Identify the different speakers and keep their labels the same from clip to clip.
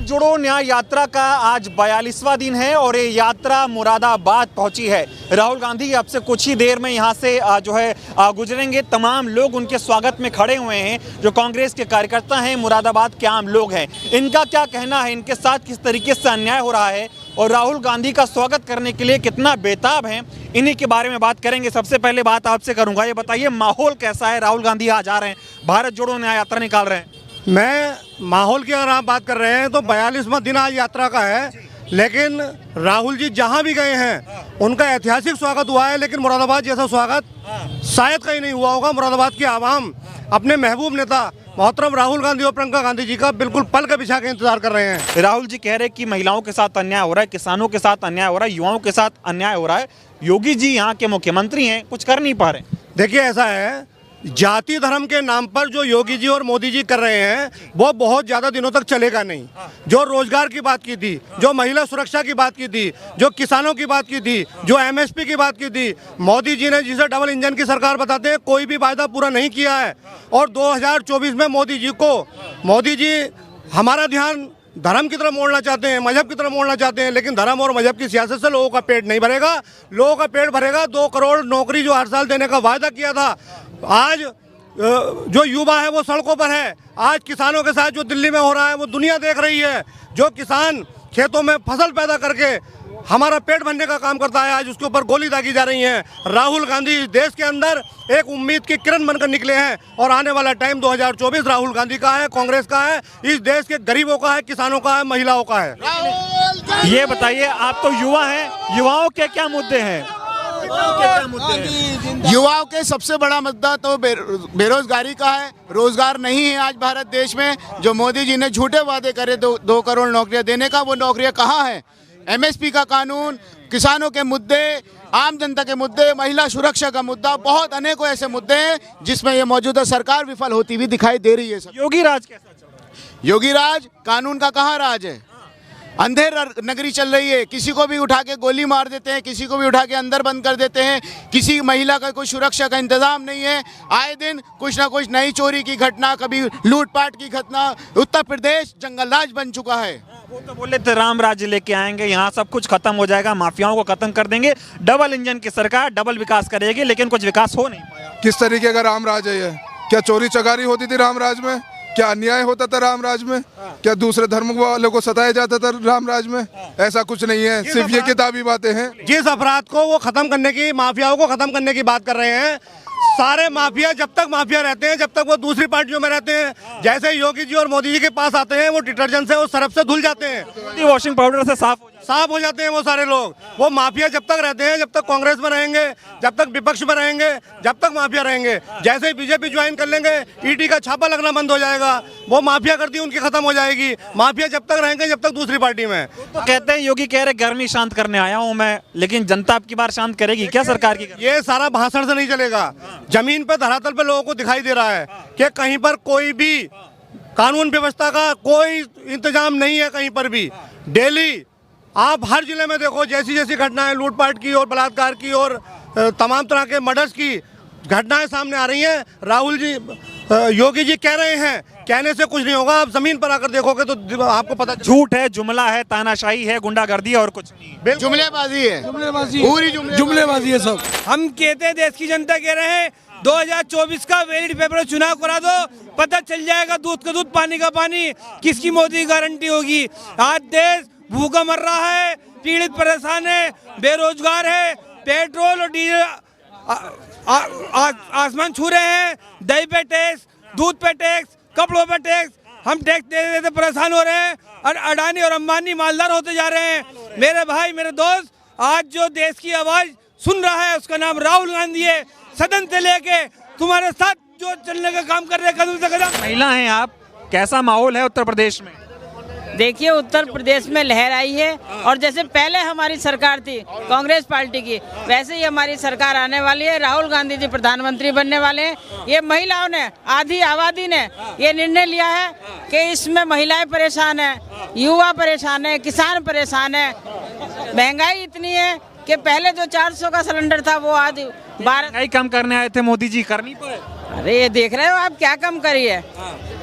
Speaker 1: जोड़ो न्याय यात्रा का आज 42वां दिन है और ये यात्रा मुरादाबाद पहुंची है। राहुल गांधी अब से कुछ ही देर में यहां से गुजरेंगे। तमाम लोग उनके स्वागत में खड़े हुए हैं, जो कांग्रेस के कार्यकर्ता हैं, मुरादाबाद के आम लोग हैं। इनका क्या कहना है, इनके साथ किस तरीके से अन्याय हो रहा है और राहुल गांधी का स्वागत करने के लिए कितना बेताब है, इन्हीं के बारे में बात करेंगे। सबसे पहले बात आपसे करूंगा, ये बताइए माहौल कैसा है? राहुल गांधी आज जा रहे हैं, भारत जोड़ो न्याय यात्रा निकाल रहे हैं।
Speaker 2: मैं माहौल की अगर आप बात कर रहे हैं तो 42वां दिन आज यात्रा का है, लेकिन राहुल जी जहां भी गए हैं उनका ऐतिहासिक स्वागत हुआ है, लेकिन मुरादाबाद जैसा स्वागत शायद कहीं नहीं हुआ होगा। मुरादाबाद की आवाम अपने महबूब नेता मोहतरम राहुल गांधी और प्रियंका गांधी जी का बिल्कुल पल के बिछा के इंतजार कर रहे हैं।
Speaker 1: राहुल जी कह रहे हैं कि महिलाओं के साथ अन्याय हो रहा है, किसानों के साथ अन्याय हो रहा है, युवाओं के साथ अन्याय हो रहा है। योगी जी यहाँ के मुख्यमंत्री हैं, कुछ कर नहीं पा रहे।
Speaker 2: देखिए ऐसा है, जाति धर्म के नाम पर जो योगी जी और मोदी जी कर रहे हैं वो बहुत ज्यादा दिनों तक चलेगा नहीं। जो रोजगार की बात की थी, जो महिला सुरक्षा की बात की थी, जो किसानों की बात की थी, जो एमएसपी की बात की थी, मोदी जी ने जिसे डबल इंजन की सरकार बताते हैं कोई भी वायदा पूरा नहीं किया है। और 2024 में मोदी जी हमारा ध्यान धर्म की तरफ मोड़ना चाहते हैं, मजहब की तरफ मोड़ना चाहते हैं, लेकिन धर्म और मजहब की सियासत से लोगों का पेट नहीं भरेगा। लोगों का पेट भरेगा 2 करोड़ नौकरी जो हर साल देने का वायदा किया था। आज जो युवा है वो सड़कों पर है। आज किसानों के साथ जो दिल्ली में हो रहा है वो दुनिया देख रही है। जो किसान खेतों में फसल पैदा करके हमारा पेट भरने का काम करता है, आज उसके ऊपर गोली दागी जा रही है। राहुल गांधी देश के अंदर एक उम्मीद की किरण बनकर निकले हैं और आने वाला टाइम 2024 राहुल गांधी का है, कांग्रेस का है, इस देश के गरीबों का है, किसानों का है, महिलाओं का है।
Speaker 1: ये बताइए, आप तो युवा हैं, युवाओं के क्या मुद्दे हैं?
Speaker 3: युवाओं के सबसे बड़ा मुद्दा तो बेरोजगारी का है। रोजगार नहीं है आज भारत देश में। जो मोदी जी ने झूठे वादे करे 2 करोड़ नौकरियां देने का, वो नौकरियां कहाँ है? एमएसपी का कानून, किसानों के मुद्दे, आम जनता के मुद्दे, महिला सुरक्षा का मुद्दा, बहुत अनेकों ऐसे मुद्दे हैं जिसमें ये मौजूदा सरकार विफल होती हुई दिखाई दे रही है।
Speaker 1: योगी राज कैसा चल रहा है?
Speaker 3: योगी राज कानून का कहाँ राज है? अंधेर नगरी चल रही है। किसी को भी उठा के गोली मार देते हैं, किसी को भी उठा के अंदर बंद कर देते हैं। किसी महिला का कोई सुरक्षा का इंतजाम नहीं है। आए दिन कुछ ना कुछ नई चोरी की घटना, कभी लूटपाट की घटना। उत्तर प्रदेश जंगल राज बन चुका है।
Speaker 1: वो तो बोले थे राम राज्य लेके आएंगे, यहाँ सब कुछ खत्म हो जाएगा, माफियाओं को खत्म कर देंगे, डबल इंजन की सरकार डबल विकास करेगी, लेकिन कुछ विकास हो नहीं पाया।
Speaker 4: किस तरीके का राम राज है ये? क्या चोरी चकारी होती थी राम राज में? क्या अन्याय होता था राम राज में? क्या दूसरे धर्म वालों को सताया जाता था राम राज में? ऐसा कुछ नहीं है, सिर्फ ये किताबी बातें हैं।
Speaker 2: जिस अपराध को वो खत्म करने की, माफियाओं को खत्म करने की बात कर रहे हैं, सारे माफिया जब तक माफिया रहते हैं, जब तक वो दूसरी पार्टियों में रहते हैं, जैसे योगी जी और मोदी जी के पास आते हैं वो डिटर्जेंट से और सरफ से धुल जाते हैं,
Speaker 1: वॉशिंग पाउडर से साफ
Speaker 2: हो जाते हैं वो सारे लोग। वो माफिया जब तक रहते हैं, जब तक कांग्रेस में रहेंगे, जब तक विपक्ष में रहेंगे, जब तक माफिया रहेंगे। जैसे ही बीजेपी ज्वाइन कर लेंगे, ईडी का छापा लगना बंद हो जाएगा, वो माफिया करती उनकी खत्म हो जाएगी। माफिया जब तक रहेंगे, जब तक दूसरी पार्टी में।
Speaker 1: तो कहते हैं योगी कह रहे गर्मी शांत करने आया हूँ मैं, लेकिन जनता आपकी बार शांत करेगी क्या सरकार की?
Speaker 2: ये सारा भाषण से नहीं चलेगा। जमीन पर, धरातल पर लोगों को दिखाई दे रहा है कि कहीं पर कोई भी कानून व्यवस्था का कोई इंतजाम नहीं है। कहीं पर भी डेली आप हर जिले में देखो, जैसी जैसी घटनाएं लूटपाट की और बलात्कार की और तमाम तरह के मर्डर्स की घटनाएं सामने आ रही हैं। राहुल जी, योगी जी कह रहे हैं, कहने से कुछ नहीं होगा। आप जमीन पर आकर देखोगे तो आपको पता।
Speaker 1: झूठ है, जुमला है, तानाशाही है, गुंडागर्दी और कुछ नहीं।
Speaker 3: जुमलेबाजी है, पूरी जुमलेबाजी है सब।
Speaker 5: हम कहते हैं, देश की जनता कह रहे हैं 2024 का वैलिड पेपर चुनाव करा दो, पता चल जाएगा दूध का दूध, पानी का पानी, किसकी मोदी गारंटी होगी। आज देश भूखा मर रहा है, पीड़ित परेशान है, बेरोजगार है, पेट्रोल और डीजल आसमान छू रहे हैं। दही पे टैक्स, दूध पे टैक्स, कपड़ों पे टैक्स, हम टैक्स देते देते परेशान हो रहे हैं और अडानी और अंबानी मालदार होते जा रहे हैं। मेरे भाई, मेरे दोस्त, आज जो देश की आवाज सुन रहा है उसका नाम राहुल गांधी है। सदन से लेके तुम्हारे साथ जो चलने का काम कर रहे हैं, कदम से कदम।
Speaker 1: महिला हैं आप, कैसा माहौल है उत्तर प्रदेश में?
Speaker 6: देखिए, उत्तर प्रदेश में लहर आई है और जैसे पहले हमारी सरकार थी कांग्रेस पार्टी की, वैसे ही हमारी सरकार आने वाली है। राहुल गांधी जी प्रधानमंत्री बनने वाले हैं। ये महिलाओं ने, आधी आबादी ने ये निर्णय लिया है कि इसमें महिलाएं परेशान है, युवा परेशान है, किसान परेशान है। महंगाई इतनी है कि पहले जो 400 का सिलेंडर था वो आज 12।
Speaker 1: महंगाई कम करने आए थे मोदी जी, कर नहीं पाए।
Speaker 6: अरे ये देख रहे हो आप, क्या कम करी है?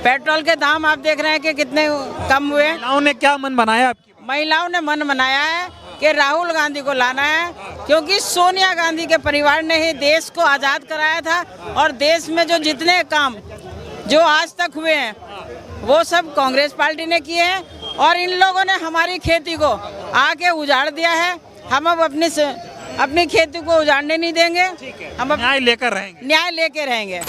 Speaker 6: पेट्रोल के दाम आप देख रहे हैं कि कितने कम हुए।
Speaker 1: महिलाओं ने क्या मन बनाया आपकी?
Speaker 6: महिलाओं ने मन बनाया है कि राहुल गांधी को लाना है, क्योंकि सोनिया गांधी के परिवार ने ही देश को आज़ाद कराया था और देश में जो जितने काम जो आज तक हुए हैं वो सब कांग्रेस पार्टी ने किए हैं और इन लोगों ने हमारी खेती को आके उजाड़ दिया है। हम अब अपनी खेती को उजाड़ने नहीं देंगे, हम
Speaker 1: न्याय लेकर रहेंगे।
Speaker 6: न्याय लेके रहेंगे।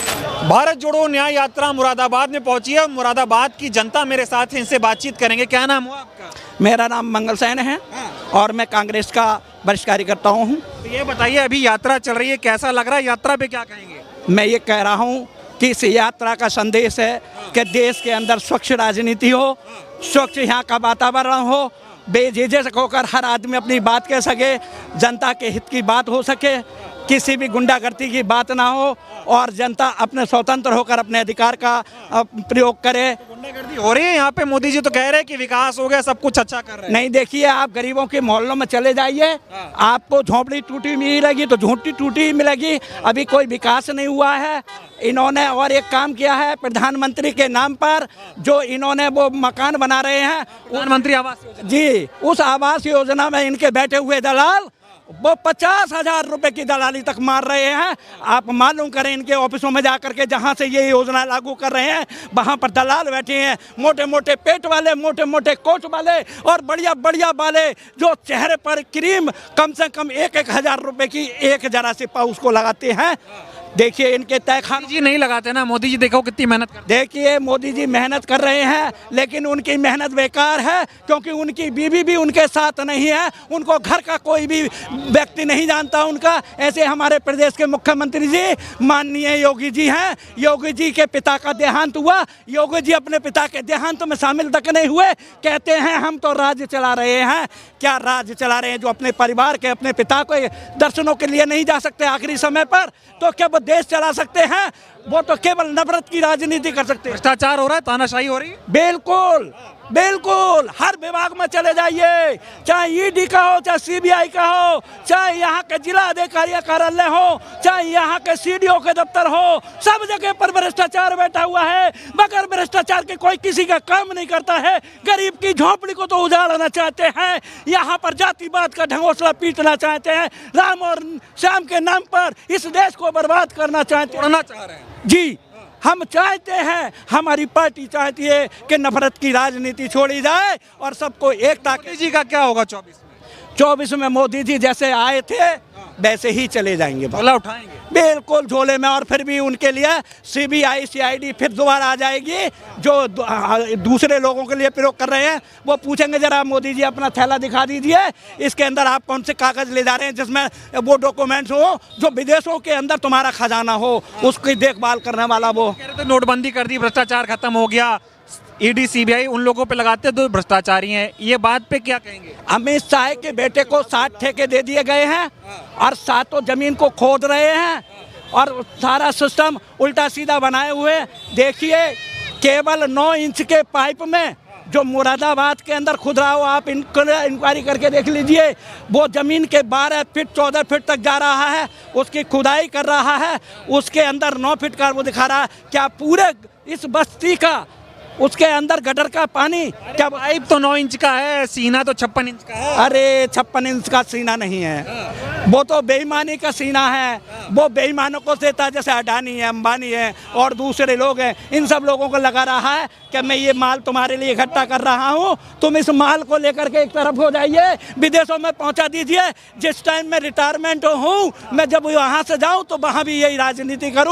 Speaker 1: भारत जोड़ो न्याय यात्रा मुरादाबाद में पहुंची है। मुरादाबाद की जनता मेरे साथ है, इनसे बातचीत करेंगे। क्या नाम हुआ आपका?
Speaker 7: मेरा नाम मंगल सेन है और मैं कांग्रेस का वरिष्ठ कार्यकर्ता हूँ।
Speaker 1: तो ये बताइए, अभी यात्रा चल रही है, कैसा लग रहा है? यात्रा पे क्या कहेंगे?
Speaker 7: मैं ये कह रहा हूँ कि इस यात्रा का संदेश है कि देश के अंदर स्वच्छ राजनीति हो, स्वच्छ यहाँ का वातावरण हो, बेझिझक होकर हर आदमी अपनी बात कह सके, जनता के हित की बात हो सके, किसी भी गुंडागर्दी की बात ना हो और जनता अपने स्वतंत्र होकर अपने अधिकार का प्रयोग करे।
Speaker 1: गुंडागर्दी हो रही है यहाँ पे? मोदी जी तो कह रहे हैं कि विकास हो गया, सब कुछ अच्छा कर रहे हैं।
Speaker 7: नहीं, देखिए आप गरीबों के मोहल्लों में चले जाइए, आपको झोंपड़ी टूटी मिलेगी तो झोंपड़ी टूटी मिलेगी। अभी कोई विकास नहीं हुआ है। इन्होंने और एक काम किया है प्रधानमंत्री के नाम पर, जो इन्होंने वो मकान बना रहे हैं,
Speaker 1: प्रधानमंत्री आवास योजना।
Speaker 7: जी, उस आवास योजना में इनके बैठे हुए दलाल वो 50,000 रुपए की दलाली तक मार रहे हैं। आप मालूम करें इनके ऑफिसों में जाकर के, जहां से ये योजना लागू कर रहे हैं वहां पर दलाल बैठे हैं, मोटे मोटे पेट वाले, मोटे मोटे कोट वाले और बढ़िया बढ़िया वाले, जो चेहरे पर क्रीम कम से कम 1-1 हज़ार रुपए की एक जरा सी पाउच को लगाते हैं। देखिए इनके तय खाने
Speaker 1: जी नहीं लगाते ना। मोदी जी देखो कितनी मेहनत करते हैं।
Speaker 7: देखिए मोदी जी मेहनत कर रहे हैं, लेकिन उनकी मेहनत बेकार है, क्योंकि उनकी बीवी भी उनके साथ नहीं है, उनको घर का कोई भी व्यक्ति नहीं जानता उनका। ऐसे हमारे प्रदेश के मुख्यमंत्री जी माननीय योगी जी हैं। योगी जी के पिता का देहांत हुआ, योगी जी अपने पिता के देहांत में शामिल तक नहीं हुए, कहते हैं हम तो राज्य चला रहे हैं। क्या राज्य चला रहे हैं? जो अपने परिवार के, अपने पिता को दर्शनों के लिए नहीं जा सकते आखिरी समय पर, तो क्या वो देश चला सकते हैं? वो तो केवल नफरत की राजनीति कर सकते हैं।
Speaker 1: भ्रष्टाचार हो रहा है, तानाशाही हो रही है।
Speaker 7: बिल्कुल बिल्कुल, हर विभाग में चले जाइए, चाहे ईडी का हो, चाहे सीबीआई का हो, चाहे यहाँ के जिला अधिकारी कार्यालय हो, चाहे यहाँ के सीडीओ के दफ्तर हो, सब जगह पर भ्रष्टाचार बैठा हुआ है। मगर भ्रष्टाचार के कोई किसी का काम नहीं करता है। गरीब की झोंपड़ी को तो उजाड़ना चाहते हैं, यहाँ पर जातिवाद का ढंगोसला पीटना चाहते हैं, राम और श्याम के नाम पर इस देश को बर्बाद करना चाहते हैं। जी, हम चाहते हैं, हमारी पार्टी चाहती है कि नफरत की राजनीति छोड़ी जाए और सबको एकता।
Speaker 1: मोदी जी का क्या होगा
Speaker 7: 24 में? मोदी जी जैसे आए थे वैसे ही चले जाएंगे,
Speaker 1: झोला उठाएंगे
Speaker 7: बिल्कुल झोले में। और फिर भी उनके लिए सीबीआई सीआईडी फिर दोबारा आ जाएगी, जो दूसरे लोगों के लिए प्रयोग कर रहे हैं। वो पूछेंगे जरा मोदी जी अपना थैला दिखा दीजिए, इसके अंदर आप कौन से कागज ले जा रहे हैं जिसमें वो डॉक्यूमेंट्स हो जो विदेशों के अंदर तुम्हारा खजाना हो, उसकी देखभाल करने वाला। वो
Speaker 1: तो नोटबंदी कर दी, भ्रष्टाचार खत्म हो गया, ईडी सीबीआई उन लोगों पे लगाते तो भ्रष्टाचारी हैं। ये बात पे क्या कहेंगे?
Speaker 7: अमित शाह के बेटे को 60 ठेके दे दिए गए हैं और 7 जमीन को खोद रहे हैं और सारा सिस्टम उल्टा सीधा बनाए हुए। देखिए केवल 9 इंच के पाइप में जो मुरादाबाद के अंदर खुदरा हो, आप इंक्वायरी करके देख लीजिए, वो ज़मीन के 12 फीट 14 फीट तक जा रहा है, उसकी खुदाई कर रहा है, उसके अंदर 9 फीट का वो दिखा रहा है। क्या पूरे इस बस्ती का, उसके अंदर गटर का पानी, क्या
Speaker 1: पाइप तो 9 इंच का है, सीना तो 56 इंच का है।
Speaker 7: अरे 56 इंच का सीना नहीं है, वो तो बेईमानी का सीना है। वो बेईमानों को देता है, जैसे अडानी है, अंबानी है और दूसरे लोग हैं, इन सब लोगों को लगा रहा है कि मैं ये माल तुम्हारे लिए इकट्ठा कर रहा हूँ, तुम इस माल को लेकर के एक तरफ हो जाइए, विदेशों में पहुँचा दीजिए। जिस टाइम में रिटायरमेंट हूँ मैं, जब वहाँ से जाऊँ तो वहाँ भी यही राजनीति करूँ।